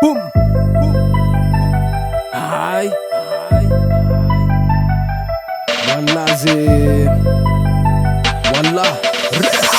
Boom. Ay. Wallah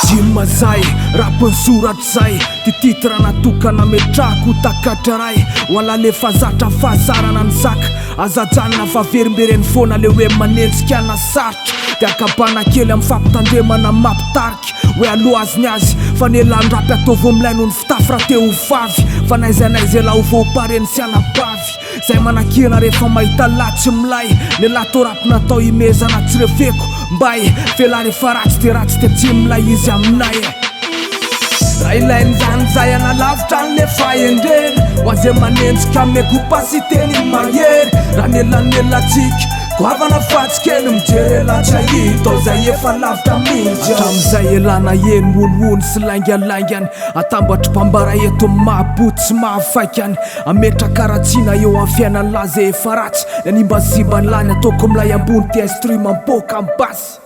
Jima zay, rapin surat zay Ty titre natokana metrako takatraray Wala le fazatra fazarana ny zaka Azajanona fa verimbereny foana le hoe manenjika na sarotra De akabana kely amin'ny fampitandremana mampitariky Hoe aloha azy ny azy Fa nelandrapy ataovy amilay noho ny fitafy raha teo ho vavy Fa naizanaiza la ho voapareny sy anabavy Zay manakena rehefa mahita latsy milay Nelato rapy natao imezana tsy reveko Mbay, fela rehefa ratsy de ratsy de tsy milay izy aminay Raha ilainy zany zay analavitra an'le fahendreny Ho aze manenjika ame kopasiteny mahery Raha nelanelatsika Goavana fatsikely mijery latra hita Zay efa lavitra mihitsy Hatramizay elana eny wonwony sy laingalaingany Atambatra mpambara eto mahaboty sy mahafaikany Ametraka karatsina eo amin'ny fiainany laza efa ratsy Nanimbazimbany lany ataoko milay ambony ty instrument mampoka ambasy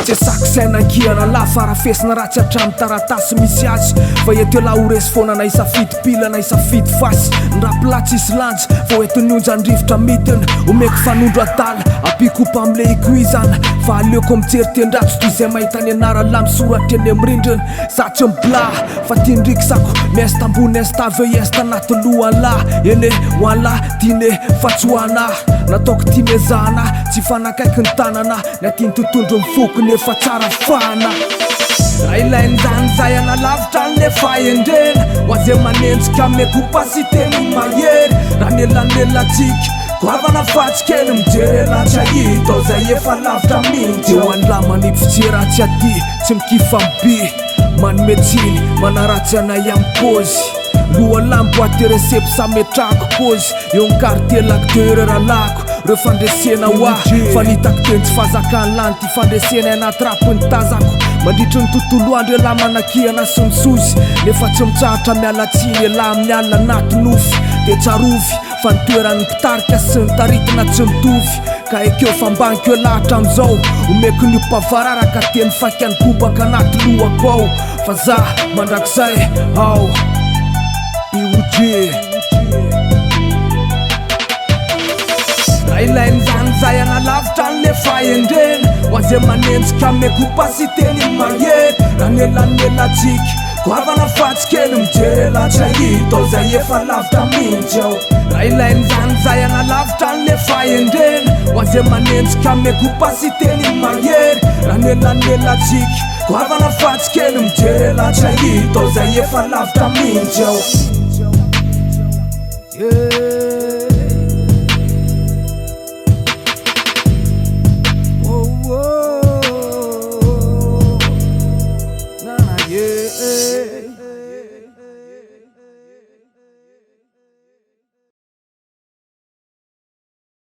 Tsy sakisaina ankiana lafa rafesina ratsy hatramin'ny taratasy misy azy Fa eto la ho resy foana na isafidy pila na isafidy fasy Nrapilatsy isy lanjy fa eto nionja ndrivotra midiny Omeko fanondro adala apikopa amile ikoizana Fa aleoko mijery tendratsy toy izay mahita ny anarala misoratra eny amrindriny Satsy mibla fa tindrikisako Miesta ambony esta aveo esta anaty lohan'la Ene hoan'la dine fa tsy hoanahy Nataoko ty mezana tsy fanakaiky ny tanana Ny aty ny totondro mifokony efa tsara fana Raha ilainy zany zay analavitra an'le fahendrena Ho aze manenjika ame kopasiteny mahery Raha nelanelatsika Goavana fatsikely mijery latra hita Zay efa lavitra mihitsy Eo an'la manipy ratsy aty tsy mikifa miby Manome tsiny manaratsy anay amin'ny pôzy Lohan'la boaty resepy sa metrako pôzy Eo ny quartier l'acteur ralako Reo fandresena hoa Fa nitako teny tsy fazakany lany Ty fandresena anaty rapiny tazako Mandritry ny tontolo andro ela manakiana sy misozy Nefa tsy mitsahatra mialatsiny ela amin'ny alina anaty nofy De tsarovy fa nitoeran'ny mpitarika sy ny taritina tsy mitovy Ka ekeo fambaniko eo lahatra amizao Omeko ny mpavararaka teny fakany bobaka anaty lohako ao Fa za mandrakizay ao Raha ilainy zany zay analavitra an'le fahendrena Ho aze manenjika ame kopasiteny mahery Raha nelanelatsika Goavana fatsikely mijery latra hita Zay efa lavitra mihitsy ao Raha ilainy zany zay analavitra an'le fahendrena Ho aze manenjika ame kopasiteny mahery Raha nelanelatsika Goavana fatsikely mijery latra hita Zay efa lavitra mihitsy ao Yeah